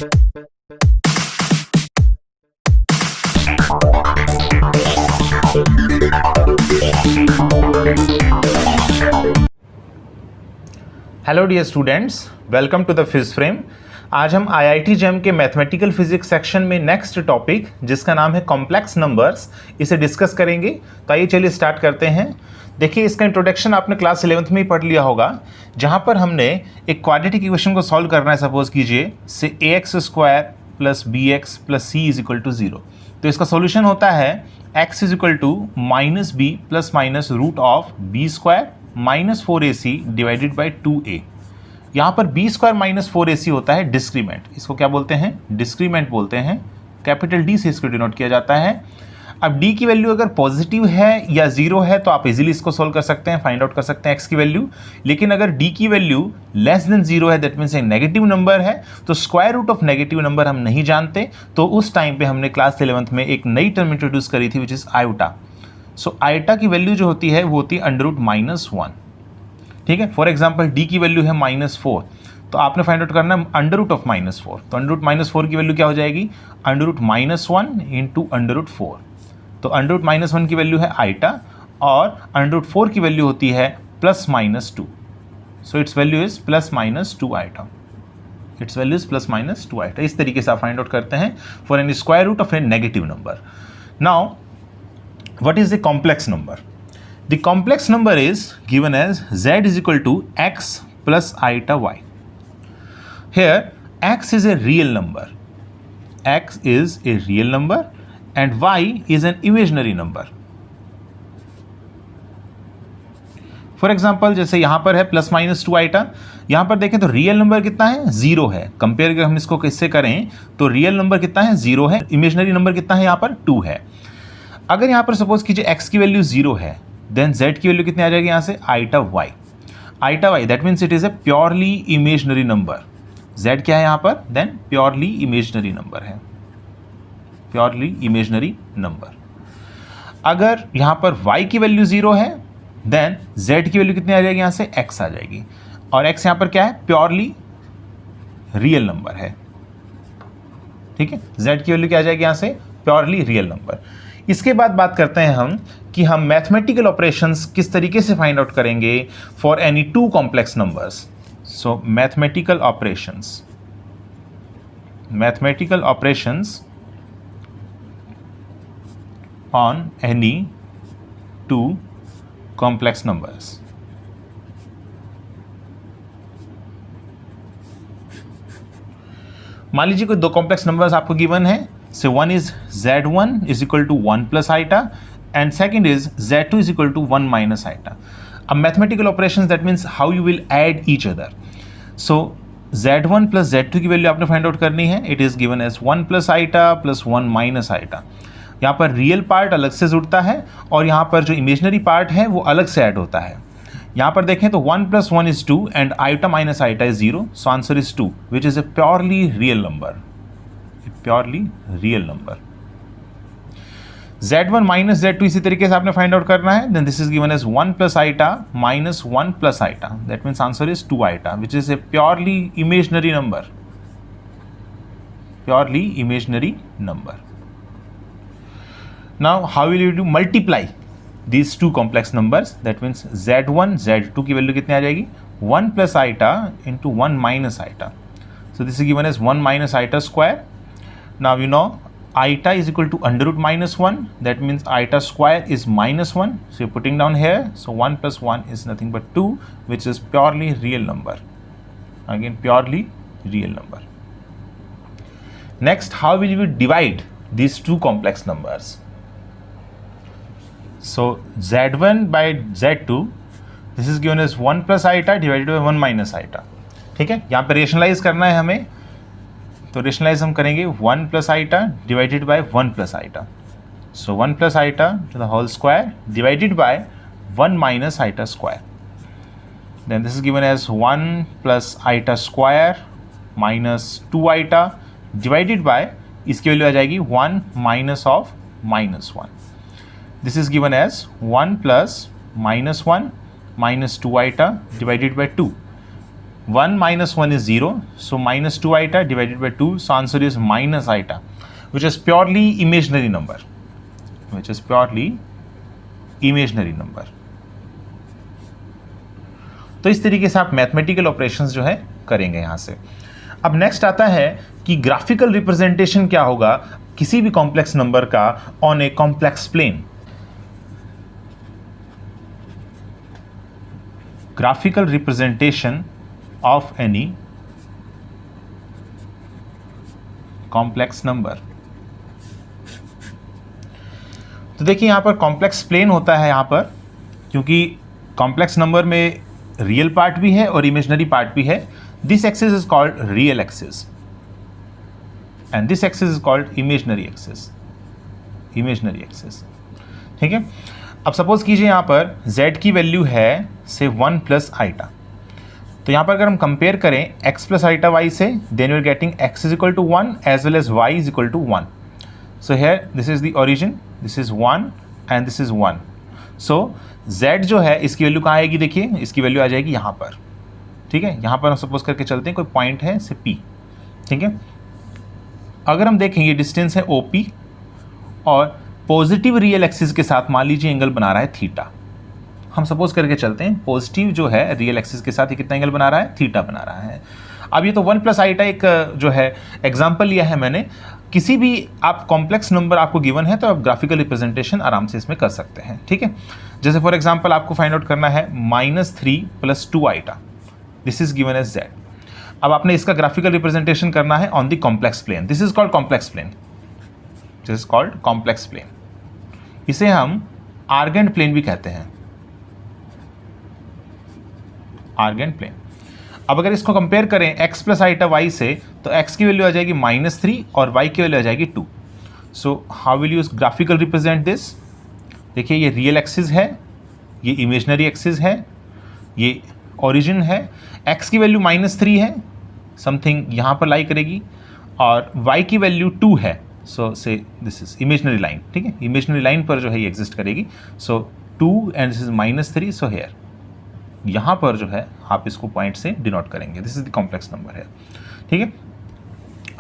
Hello dear students, welcome to the Phys Frame. आज हम IIT JEM के mathematical physics section में next topic जिसका नाम है कॉम्प्लेक्स नंबर्स, इसे डिस्कस करेंगे। तो आइए चलिए स्टार्ट करते हैं। देखिए, इसका इंट्रोडक्शन आपने क्लास 11th में ही पढ़ लिया होगा, जहां पर हमने एक क्वाड्रेटिक इक्वेशन को सॉल्व करना है। सपोज कीजिए से ax² + bx + c = 0। तो इसका सॉल्यूशन होता है x = -b ± √b² - 4ac / 2a। यहाँ पर b² - 4ac होता है डिस्क्रीमेंट। इसको क्या बोलते हैं? डिस्क्रीमेंट बोलते हैं। कैपिटल D से इसको डिनोट किया जाता है। अब d की वैल्यू अगर पॉजिटिव है या 0 है तो आप इजीली इसको सोल्व कर सकते हैं, फाइंड आउट कर सकते हैं x की वैल्यू। लेकिन अगर d की वैल्यू <0 है, दैट मीन्स एक नेगेटिव नंबर है, तो square root of negative number हम नहीं जानते। तो उस टाइम पे हमने क्लास 11th में एक नई टर्म इंट्रोड्यूस करी थी, which is iota. So iota की वैल्यू जो होती है वो होती है √-1। ठीक है, फॉर एग्जाम्पल d की वैल्यू है -4, तो आपने फाइंड आउट करना है √-4। तो √-4 की वैल्यू क्या हो जाएगी? √-1 × √4। तो √-1 की वैल्यू है आइटा और √4 की वैल्यू होती है +-2। So its value is +-2 iota. Its value is +-2 iota. इस तरीके से आप फाइंड आउट करते हैं for an square root of a negative number. Now what is the complex number? The complex number is given as z = x + iota y. Here x is a real number. X is a real number and y is an imaginary number. For example जैसे यहाँ पर है +-2 iota. यहाँ पर देखें तो real number कितना है? 0 है। कंपेयर अगर हम इसको किससे करें तो रियल नंबर कितना है? 0 है। इमेजिनरी नंबर कितना है? यहाँ पर 2 है। अगर यहाँ पर सपोज कीजिए x की वैल्यू 0 है, देन z की वैल्यू कितनी आ जाएगी यहाँ से? Iota y। Iota y, that means it is a purely imaginary number. z क्या है यहाँ पर? देन प्योरली इमेजिनरी नंबर है, प्योरली इमेजिनरी नंबर। अगर यहाँ पर y की वैल्यू 0 है, देन z की वैल्यू कितनी आ जाएगी यहाँ से? x आ जाएगी। और x यहाँ पर क्या है? प्योरली रियल नंबर है। ठीक है, z की वैल्यू क्या आ जाएगी यहाँ से? Purely real number. इसके बाद बात करते हैं हम कि हम मैथमेटिकल ऑपरेशंस किस तरीके से फाइंड आउट करेंगे for any two complex numbers. So mathematical operations on any two complex numbers. मान लीजिए कोई दो कॉम्प्लेक्स नंबर्स आपको गिवन है। So one is z1 = 1 + iota and second is z2 = 1 - iota. A mathematical operations, that means how you will add each other. So z1 + z2 की value आपने find out करनी है। It is given as 1 + iota + 1 - iota। यहाँ पर real part अलग से जुड़ता है और यहाँ पर जो इमेजिनरी पार्ट है वो अलग से ऐड होता है। यहाँ पर देखें तो 1 + 1 is 2 and iota - iota is 0, so answer is 2, which is a purely real number. Purely real number. z1 - z2 इसी तरीके से आपने फाइंड आउट करना है। Then this is given as 1 + iota - 1 + iota, that means answer is 2 iota, which is a purely imaginary number, purely imaginary number. Now how will you do multiply these two complex numbers? That means z1 z2 की value कितनी आ जाएगी? 1 + iota × 1 - iota। So this is given as 1 - iota²। Now you know iota is equal to √-1, that means iota square is -1, so you're putting down here, so 1 + 1 is nothing but 2, which is purely real number, again purely real number. Next, how will you divide these two complex numbers? So z1 by z2, this is given as 1 + iota divided by 1 - iota। ठीक है, यहाँ पे rationalise करना है हमें, तो rationalise हम करेंगे 1 + iota divided by 1 + iota। So 1 + iota to the whole square divided by 1 - iota²। Then this is given as 1 + iota² - 2 iota divided by, इसकी वैल्यू आ जाएगी 1 - (-1). This is given as 1 + -1 - 2 iota divided by 2। 1 minus 1 is 0, so minus 2 iota divided by 2, so answer is minus iota, which is purely imaginary number, which is purely imaginary number. तो इस तरीके से आप mathematical operations जो है करेंगे यहां से। अब नेक्स्ट आता है कि ग्राफिकल रिप्रेजेंटेशन क्या होगा किसी भी कॉम्प्लेक्स नंबर का on a complex plane. Graphical representation of any complex number. तो देखिए यहां पर कॉम्प्लेक्स प्लेन होता है यहां पर, क्योंकि कॉम्प्लेक्स नंबर में रियल पार्ट भी है और इमेजिनरी पार्ट भी है। This axis is called real axis and this axis is called imaginary axis, imaginary axis. ठीक है, अब सपोज कीजिए यहां पर z की वैल्यू है से 1 प्लस आइटा, तो यहां पर अगर हम कंपेयर करें x प्लस आइटा y से, then you are getting x is equal to 1 as well as y is equal to 1। So here this is the origin, this is 1 and this is 1। So z जो है इसकी value कहाँ आएगी, देखिए इसकी वैल्यू आ जाएगी यहाँ पर। ठीक है, यहाँ पर हम सपोज करके चलते हैं कोई पॉइंट है से p। ठीक है, अगर हम देखें ये डिस्टेंस है OP और पॉजिटिव रियल एक्सिस के साथ मान लीजिए एंगल बना रहा है थीटा। हम सपोज करके चलते हैं पॉजिटिव जो है रियल एक्सिस के साथ ये कितना एंगल बना रहा है, थीटा बना रहा है। अब ये तो 1 प्लस आइटा एक जो है एग्जाम्पल लिया है मैंने। किसी भी आप कॉम्प्लेक्स नंबर आपको गिवन है तो आप ग्राफिकल रिप्रेजेंटेशन आराम से इसमें कर सकते हैं। ठीक है, जैसे फॉर एग्जांपल आपको फाइंड आउट करना है -3 + 2 आइटा, this is given as z। अब आपने इसका ग्राफिकल रिप्रेजेंटेशन करना है on the complex plane, this is called complex plane, this is called complex plane. इसे हम आर्गेंट प्लेन भी कहते हैं, आर्गेंट प्लेन। अब अगर इसको कंपेयर करें x प्लस आइटा y से, तो x की वैल्यू आ जाएगी -3 और y की वैल्यू आ जाएगी 2। So how will you graphical represent this? देखिए ये रियल एक्सिस है, ये इमेजिनरी एक्सिस है, ये ओरिजिन है। x की वैल्यू -3 है, समथिंग यहाँ पर लाई करेगी, और y की वैल्यू 2 है। सो से दिस इज इमेजिनरी लाइन। ठीक है, इमेजिनरी लाइन पर जो है ये एग्जिस्ट करेगी। सो 2 and this is -3, so here यहाँ पर जो है आप इसको पॉइंट से डिनोट करेंगे, this is the complex number है। ठीक है,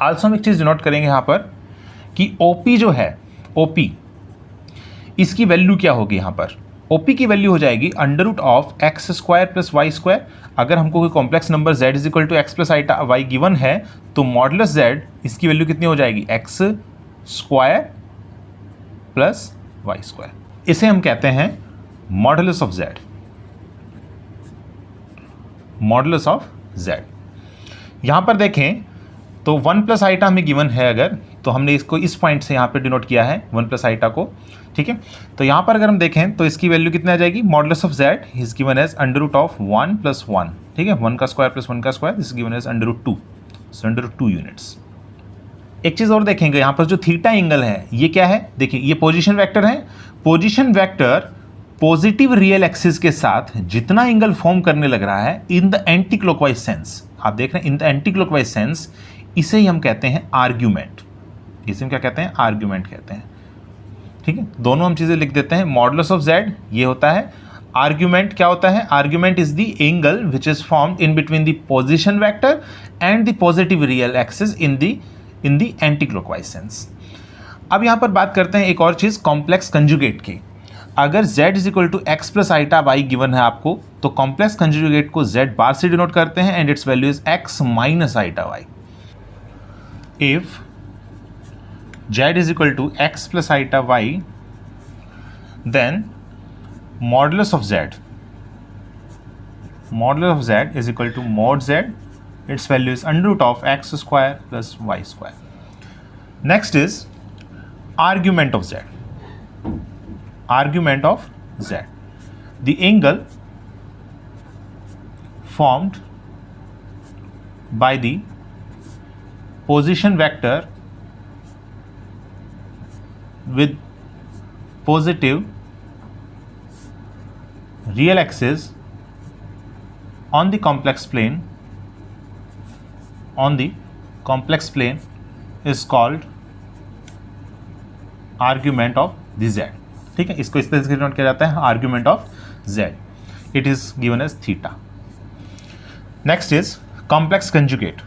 आल्सो हम एक चीज़ डिनोट करेंगे यहाँ पर कि OP जो है, OP इसकी वैल्यू क्या होगी यहाँ पर? OP की वैल्यू हो जाएगी √(x² + y²। अगर हमको कोई complex number z is equal to x plus iota y गिवन है, तो मॉडुलस z इसकी वैल्यू कितनी हो जाएगी? x² + y²। इसे हम कहते हैं modulus of z, modulus of z। यहाँ पर देखें तो 1 प्लस आइटा हमें गिवन है, अगर तो हमने इसको इस पॉइंट से यहाँ पे डिनोट किया है 1 प्लस आइटा को। ठीक है, तो यहाँ पर अगर हम देखें तो इसकी वैल्यू कितनी आ जाएगी? Modulus of z is given as √(1 + 1). ठीक है, 1 का स्क्वायर + 1 का square, this is given as √2, so √2 units. एक चीज़ और देखेंगे, यहाँ पर जो थीटा एंगल है ये क्या है? देखिए ये पोजिशन वैक्टर है। Position vector positive real axis के साथ जितना एंगल फॉर्म करने लग रहा है in the anti clockwise sense, आप देख रहे हैं in the anti clockwise sense, इसे ही हम कहते हैं आर्ग्यूमेंट। इसे हम क्या कहते हैं? आर्ग्यूमेंट कहते हैं। ठीक है, दोनों हम चीज़ें लिख देते हैं। मॉडुलस ऑफ z ये होता है, आर्ग्यूमेंट क्या होता है? Argument is the angle which is formed in between the position vector and the positive real axis in the anti clockwise sense. अब यहाँ पर बात करते हैं एक और चीज़, कॉम्प्लेक्स कंजुगेट की। अगर z is equal to x plus iota y गिवन है आपको, तो कॉम्प्लेक्स कंजुगेट को z बार से डिनोट करते हैं and its value is x minus iota y। If z is equal to x plus iota y, then modulus of z is equal to mod z, its value is √(x² + y²). Next is argument of z. Argument of z, the angle formed by the position vector with positive real axis on the complex plane is called argument of the z। ठीक है, इसको इस तरह से note किया जाता है, argument of z, it is given as theta। Next is complex conjugate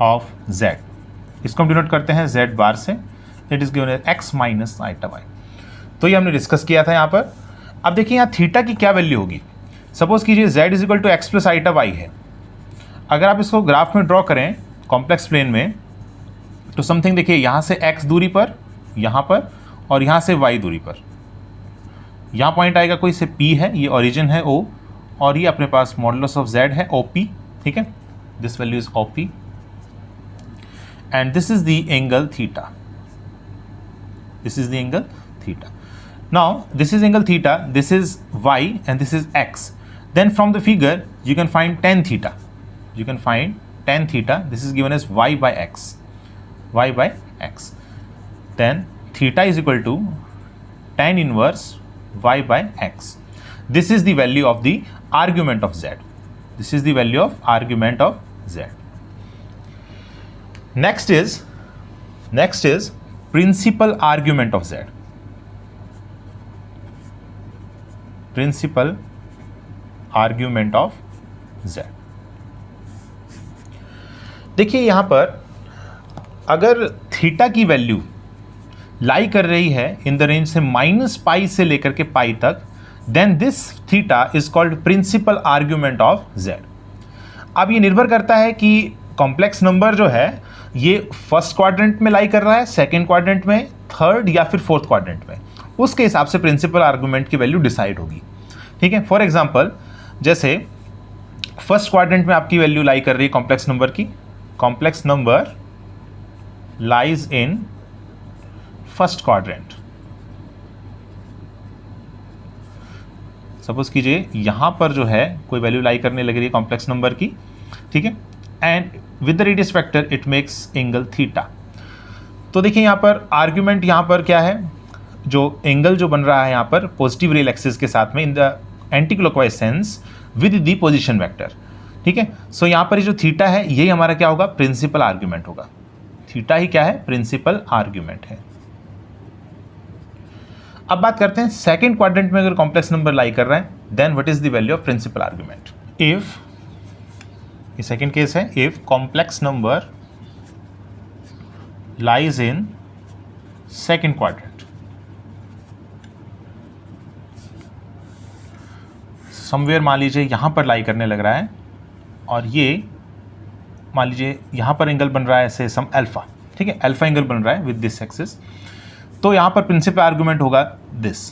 of z, इसको हम डिनोट करते हैं z बार से, it is given as x minus iota y। तो ये हमने डिस्कस किया था यहाँ पर। अब देखिए यहाँ थीटा की क्या वैल्यू होगी। सपोज कीजिए z is equal to x plus iota y है। अगर आप इसको ग्राफ में ड्रॉ करें कॉम्प्लेक्स प्लेन में, तो समथिंग देखिए यहाँ से x दूरी पर, यहाँ पर, और यहाँ से y दूरी पर, यहाँ पॉइंट आएगा कोई से P है, ये ओरिजिन है O, और ये अपने पास मॉडुलस ऑफ z है OP, ठीक है, this value is OP, and this is the angle theta. This is the angle theta. Now this is angle theta, this is y and this is x. Then from the figure you can find tan theta. You can find tan theta. This is given as y by x. Y by x. Then theta is equal to tan inverse y by x. This is the value of the argument of z. This is the value of argument of z. Next is principal argument of z. Principal argument of z. देखिए यहाँ पर अगर theta की value लाई कर रही है in the range से -पाई से लेकर के पाई तक, then this theta is called principal argument of z। अब ये निर्भर करता है कि कॉम्प्लेक्स नंबर जो है ये फर्स्ट क्वाड्रेंट में लाई कर रहा है, सेकंड क्वाड्रेंट में, थर्ड या फिर फोर्थ क्वाड्रेंट में, उसके हिसाब से प्रिंसिपल आर्गुमेंट की वैल्यू डिसाइड होगी, ठीक है। फॉर एग्जांपल जैसे फर्स्ट क्वाड्रेंट में आपकी वैल्यू लाई कर रही है कॉम्प्लेक्स नंबर की, complex number lies in first quadrant. Suppose कीजिए यहां पर जो है कोई वैल्यू लाई करने लग रही है कॉम्प्लेक्स नंबर की, ठीक है, and with the radius factor it makes angle theta. तो देखिए यहाँ पर आर्ग्यूमेंट यहाँ पर क्या है, जो एंगल जो बन रहा है यहाँ पर पॉजिटिव रियल एक्सिस के साथ में in the anti clockwise sense with the position vector, ठीक है। सो यहाँ पर जो थीटा है यही हमारा क्या होगा, प्रिंसिपल आर्ग्यूमेंट होगा। थीटा ही क्या है, प्रिंसिपल आर्ग्यूमेंट है। अब बात करते हैं सेकेंड क्वाड्रेंट में अगर कॉम्प्लेक्स नंबर लाई कर रहे हैं, then what is the value of principal argument. If ये सेकेंड केस है, if complex number lies in second quadrant, somewhere मान लीजिए यहां पर लाई करने लग रहा है, और ये मान लीजिए यहां पर एंगल बन रहा है से सम अल्फा, ठीक है, अल्फा एंगल बन रहा है विद दिस एक्सिस। तो यहां पर प्रिंसिपल आर्गुमेंट होगा this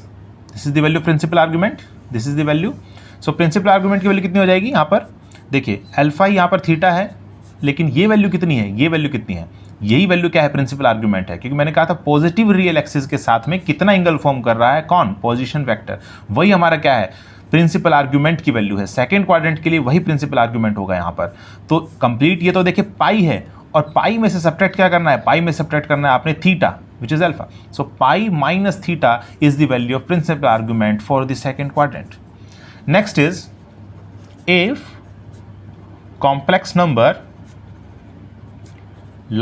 is the value principal argument, this is the value. So principal argument की वैल्यू कितनी हो जाएगी, यहां पर देखिए अल्फा यहाँ पर थीटा है, लेकिन ये वैल्यू कितनी है, ये वैल्यू कितनी है, यही वैल्यू क्या है, प्रिंसिपल आर्गुमेंट है। क्योंकि मैंने कहा था पॉजिटिव रियल एक्सिस के साथ में कितना एंगल फॉर्म कर रहा है, कौन, पोजीशन वेक्टर, वही हमारा क्या है, प्रिंसिपल आर्गुमेंट की वैल्यू है। सेकंड क्वाड्रेंट के लिए वही प्रिंसिपल आर्गुमेंट होगा यहाँ पर। तो कंप्लीट ये तो देखिए पाई है, और पाई में से सब्ट्रैक्ट क्या करना है, पाई में सब्ट्रैक्ट करना है आपने theta which is alpha. So pi minus theta is the value of principal argument for the second quadrant. Next is if complex number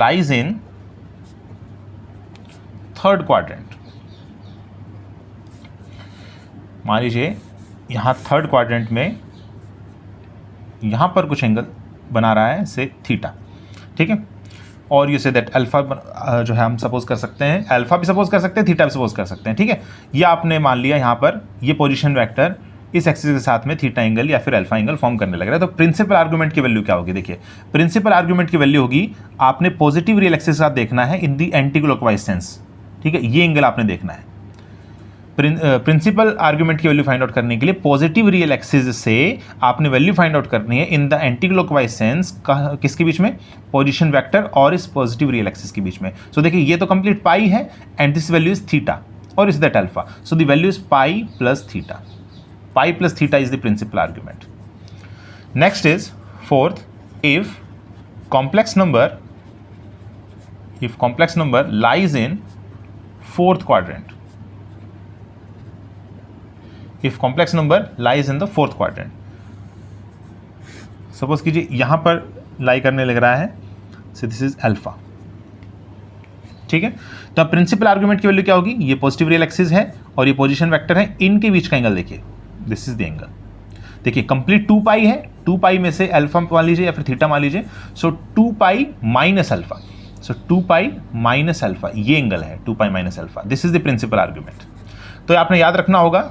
lies in third quadrant। मान लीजिए यहां थर्ड क्वाड्रेंट में यहां पर कुछ एंगल बना रहा है से थीटा, ठीक है, और यू से दैट अल्फा जो है हम सपोज कर सकते हैं, अल्फा भी सपोज कर सकते हैं, थीटा भी सपोज कर सकते हैं, ठीक है। ये आपने मान लिया यहाँ पर ये पोजीशन वेक्टर इस एक्सिस के साथ में थीटा एंगल या फिर अल्फा एंगल फॉर्म करने लग रहा है। तो प्रिंसिपल आर्गुमेंट की वैल्यू क्या होगी, देखिए प्रिंसिपल आर्गुमेंट की वैल्यू होगी, आपने पॉजिटिव रियल एक्सिस के साथ देखना है इन दी एंटी क्लॉकवाइज सेंस, ठीक है, ये एंगल आपने देखना है। प्रिंसिपल आर्गुमेंट की वैल्यू फाइंड आउट करने के लिए पॉजिटिव रियल एक्सिस से आपने वैल्यू फाइंड आउट करनी है in the anti clockwise sense, किसके बीच में, पोजीशन वेक्टर और इस पॉजिटिव रियल एक्सिस के बीच में। सो देखिए ये तो कंप्लीट पाई है and this value is theta और is that alpha. So the value is pi plus theta. Pi plus theta is the principal argument. Next is fourth, if complex number lies in fourth quadrant. If complex number lies in the fourth quadrant. Suppose कीजिए यहाँ पर लाई करने लग रहा है, so this is alpha, ठीक है। तो अब प्रिंसिपल आर्गुमेंट की वैल्यू क्या होगी, ये पॉजिटिव रियल एक्सिस है और ये पोजीशन वेक्टर है, इनके बीच का एंगल देखिए, दिस इज द एंगल। देखिए कंप्लीट 2 पाई है, 2 पाई में से अल्फा मान लीजिए या फिर थीटा मान लीजिए, so 2 pi minus alpha, so 2 pi minus alpha ये एंगल है, 2 pi minus alpha, this is the principal argument. तो आपने याद रखना होगा,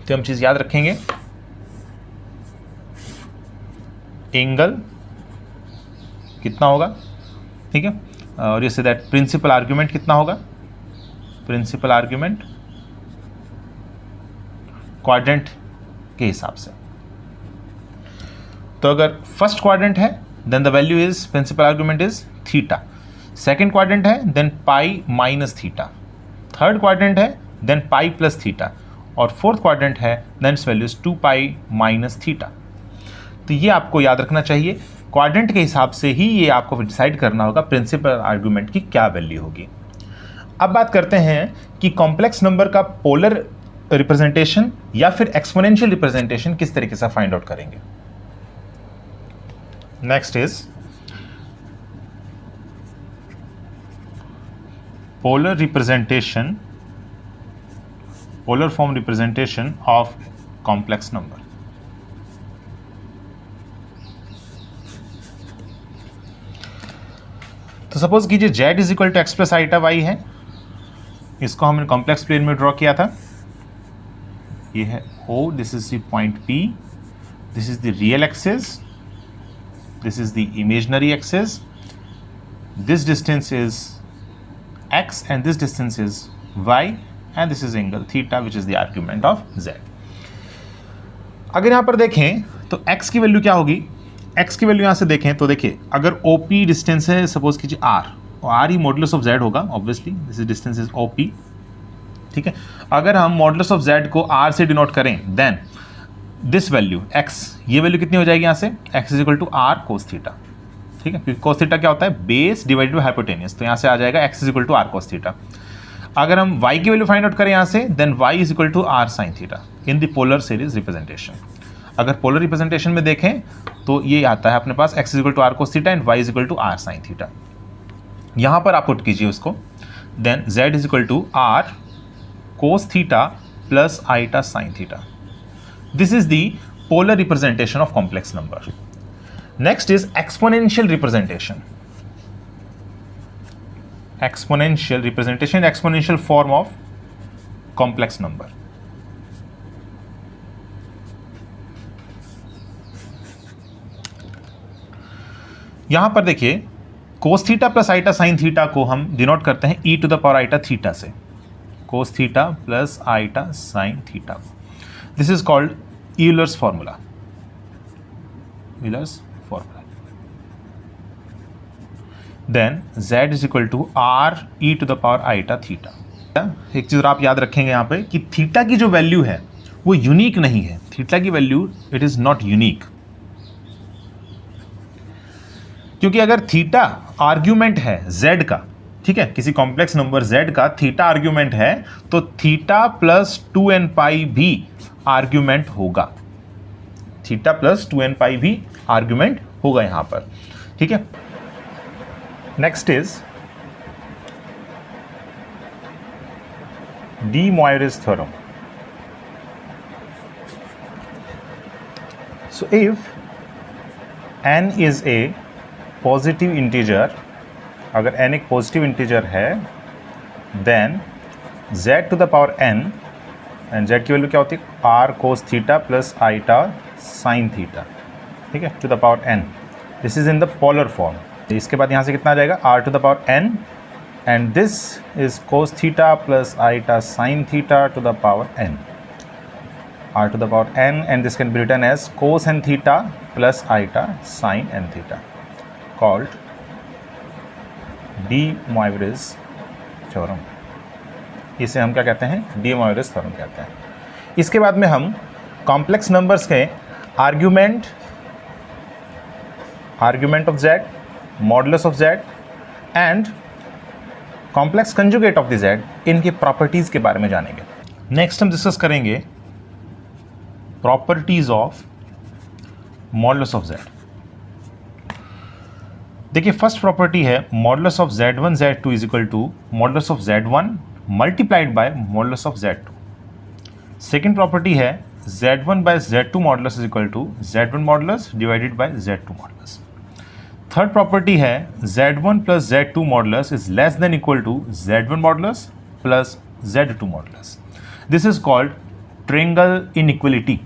तो हम चीज याद रखेंगे, एंगल कितना होगा, ठीक है, और ये से दैट प्रिंसिपल आर्ग्यूमेंट कितना होगा, प्रिंसिपल आर्ग्यूमेंट क्वाड्रेंट के हिसाब से। तो अगर फर्स्ट क्वाड्रेंट है then the value is, principal argument is theta, second quadrant है then pi minus theta, third quadrant है देन पाई प्लस थीटा, और फोर्थ क्वाड्रेंट है then its value is 2 pi minus theta. तो ये आपको याद रखना चाहिए, क्वाड्रेंट के हिसाब से ही ये आपको डिसाइड करना होगा प्रिंसिपल आर्ग्यूमेंट की क्या वैल्यू होगी। अब बात करते हैं कि कॉम्प्लेक्स नंबर का पोलर रिप्रेजेंटेशन या फिर एक्सपोनेंशियल रिप्रेजेंटेशन किस तरीके से फाइंड आउट करेंगे। Next is polar representation, polar form representation of complex number. तो सपोज कीजिए z is equal to x plus iota y है, इसको हमने कॉम्प्लेक्स प्लेन में ड्रॉ किया था, ये है O, this is the point P, this is the real axis, this is the imaginary axis, this distance is x and this distance is y and this is angle theta which is the argument of z। अगर यहाँ पर देखें तो x की वैल्यू क्या होगी, x की वैल्यू यहाँ से देखें तो देखिए अगर OP डिस्टेंस है सपोज कीजिए r, और r ही मॉडुलस ऑफ z होगा obviously, this distance is OP, ठीक है। अगर हम मॉडुलस ऑफ z को r से डिनोट करें देन दिस वैल्यू x, ये वैल्यू कितनी हो जाएगी यहाँ से, x is equal to r cos theta, ठीक है, क्योंकि cos थीटा क्या होता है, बेस डिवाइडेड बाय हाइपोटेनियस, तो यहाँ से आ जाएगा x is equal to r cos theta. अगर हम y की वैल्यू फाइंड आउट करें यहाँ से then y is equal to r sin theta in the polar series representation. अगर पोलर रिप्रेजेंटेशन में देखें तो ये आता है अपने पास x is equal to r cos theta and y is equal to r sin theta. यहाँ पर आप पुट कीजिए उसको, then z is equal to r cos theta plus iota sin theta. This is the polar representation of complex number. Next is exponential representation. Exponential representation, exponential form of complex number. यहां पर देखिए cos theta plus iota sin theta को हम denote करते हैं e to the power iota theta से, cos theta plus iota sin theta. This is called Euler's formula, Euler's formula. Then z is equal to r e to the power iota theta. एक चीज आप याद रखेंगे यहाँ पे कि theta की जो वैल्यू है वो यूनिक नहीं है, थीटा की value it is not unique, क्योंकि अगर थीटा आर्ग्यूमेंट है z का, ठीक है, किसी कॉम्प्लेक्स नंबर z का थीटा आर्ग्यूमेंट है तो थीटा प्लस 2n पाई भी आर्ग्यूमेंट होगा, थीटा प्लस 2n पाई भी आर्ग्यूमेंट होगा यहां पर, ठीक है। Next is de Moivre's theorem. So if n is a positive integer, अगर n एक पॉजिटिव इंटीजर है then z to the power n, and z की वैल्यू क्या होती है r cos theta plus iota sin theta, ठीक है, to the power n। This is in the polar form. इसके बाद यहाँ से कितना आ जाएगा r to the power n, and this is cos theta plus iota sin theta two the power n, r to the power n, and this can be written as cos n theta plus iota sin n theta, called de Moivre's theorem। इसे हम क्या कहते हैं, de Moivre's theorem कहते हैं। इसके बाद में हम कॉम्प्लेक्स नंबर्स के argument of z, modulus of z and complex conjugate of the z, इनकी प्रॉपर्टीज़ के बारे में जानेंगे। नेक्स्ट हम डिस्कस करेंगे properties of modulus of z। देखिए फर्स्ट प्रॉपर्टी है modulus of z1 z2 is equal to modulus of z1 multiplied by modulus of z2। Second property है Z1 by Z2 modulus is equal to Z1 modulus divided by Z2 modulus. Third property है Z1 plus Z2 modulus is less than equal to Z1 modulus plus Z2 modulus. This is called triangle inequality.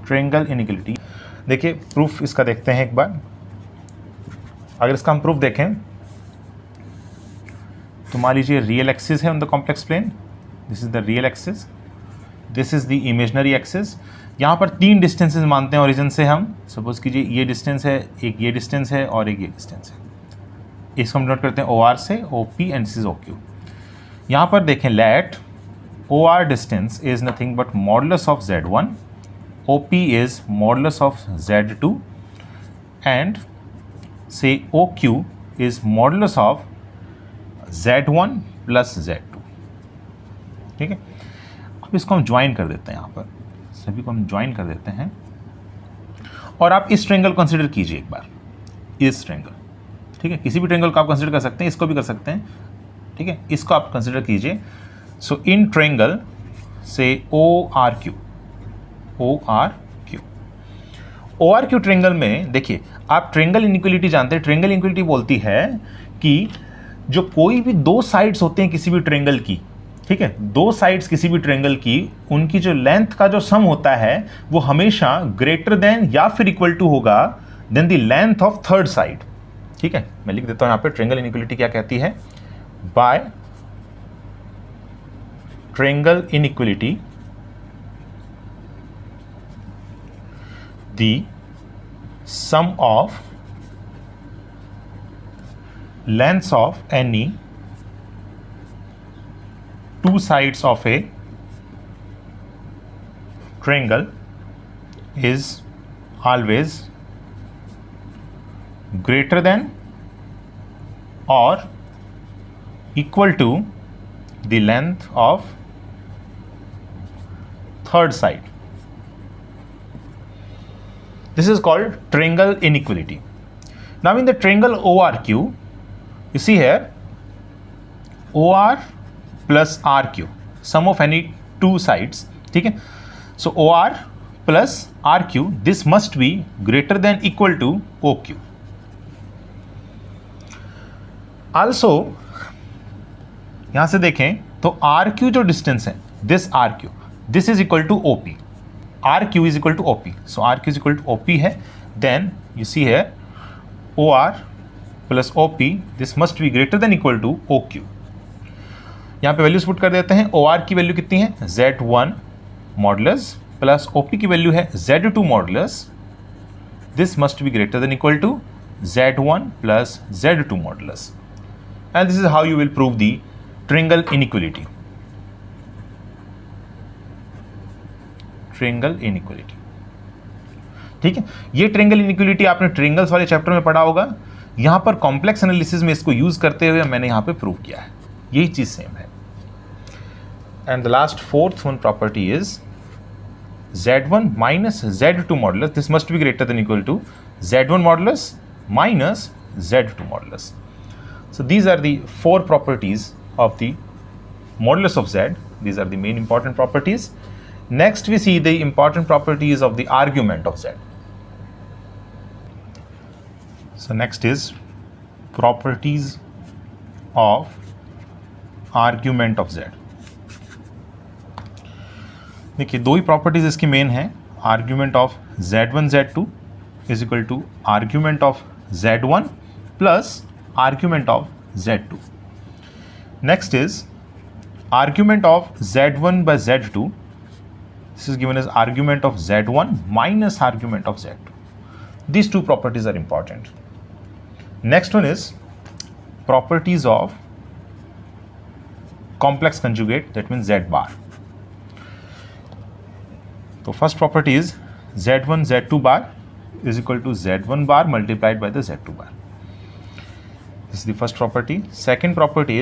Triangle inequality, देखिए proof इसका देखते हैं एक बार। अगर इसका हम proof देखें तो मान लीजिए रियल एक्सिस है on the complex plane, this is the real axis, this is the imaginary axis. यहाँ पर तीन डिस्टेंसेस मानते हैं ओरिजिन से हम, सपोज कीजिए ये डिस्टेंस है, एक ये डिस्टेंस है और एक ये डिस्टेंस है। इसको हम नोट करते हैं OR से, OP and this is OQ। यहाँ पर देखें let OR distance is nothing but modulus of Z1, OP is modulus of Z2 and say OQ is modulus of Z1 plus Z2। ठीक है, अब इसको हम ज्वाइन कर देते हैं, यहाँ पर सभी को हम ज्वाइन कर देते हैं और आप इस ट्रायंगल कंसिडर कीजिए एक बार, इस ट्रायंगल। ठीक है, किसी भी ट्रायंगल को आप कंसिडर कर सकते हैं, इसको भी कर सकते हैं। ठीक है, इसको आप कंसिडर कीजिए। सो इन ट्रायंगल से ORQ, ORQ ट्रायंगल में देखिए, आप ट्रायंगल इनइक्वलिटी जानते हैं। ट्रायंगल इनइक्वलिटी बोलती है कि जो कोई भी दो साइड्स होते हैं किसी भी ट्रायंगल की, ठीक है, दो साइड्स किसी भी ट्रायंगल की, उनकी जो लेंथ का जो सम होता है वो हमेशा ग्रेटर देन या फिर इक्वल टू होगा then the length of third side. ठीक है, मैं लिख देता हूं यहाँ पे ट्रायंगल इनइक्वलिटी क्या कहती है। By triangle inequality the sum of lengths of any two sides of a triangle is always greater than or equal to the length of third side. This is called triangle inequality. Now in the triangle ORQ, you see here OR plus RQ, sum of any two sides. ठीक है, so OR plus RQ, this must be greater than equal to OQ. Also यहाँ से देखें तो RQ जो distance है, this RQ, this is equal to OP. RQ is equal to OP. So RQ is equal to OP है. Then you see here OR plus OP, this must be greater than equal to OQ. यहाँ पे values put कर देते हैं। OR की value कितनी है, Z1 modulus plus OP की वैल्यू है Z2 modulus. This must be greater than equal to Z1 plus Z2 modulus. And this is how you will prove the triangle inequality. Triangle inequality, ठीक है, ये triangle inequality आपने triangles वाले chapter में पढ़ा होगा। यहां पर कॉम्प्लेक्स एनालिसिस में इसको यूज करते हुए मैंने यहां पे प्रूव किया है, यही चीज सेम है। And the last fourth one property is Z1 minus Z2 modulus, this must be greater than equal to Z1 modulus minus Z2 modulus. So these are the four properties of the modulus of Z. These are the main important properties. Next we see the important properties of the argument of Z. So next is properties of argument of Z. देखिए दो ही properties इसकी main है। Argument of Z1 Z2 is equal to argument of Z1 plus argument of Z2। Next is argument of Z1 by Z2, this is given as argument of Z1 minus argument of Z2. These two properties are important. Next one is properties of complex conjugate, that means Z bar. So first property is Z1 Z2 bar is equal to Z1 bar multiplied by the Z2 bar. This is the first property. Second property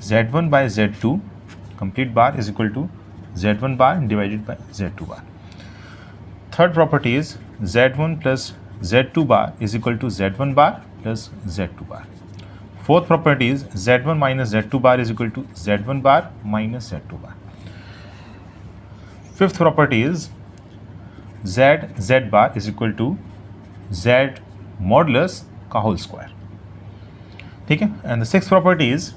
Z1 by Z2 complete bar is equal to Z1 bar divided by Z2 bar. Third property is Z1 plus Z2 bar is equal to Z1 bar plus Z2 bar. Fourth property is Z1 minus Z2 bar is equal to Z1 bar minus Z2 bar. Fifth property is Z bar is equal to Z modulus का whole square. ठीक है. And the sixth property is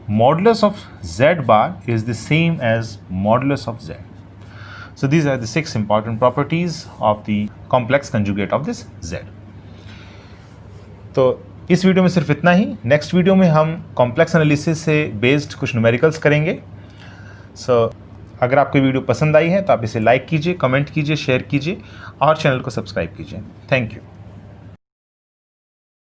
modulus of Z bar is the same as modulus of Z. So these are the 6 important properties of the complex conjugate of this Z. तो इस video में सिर्फ इतना ही. Next video में हम complex analysis से based कुछ numericals करेंगे. सो अगर आपको वीडियो पसंद आई है तो आप इसे लाइक कीजिए, कमेंट कीजिए, शेयर कीजिए और चैनल को सब्सक्राइब कीजिए. Thank you.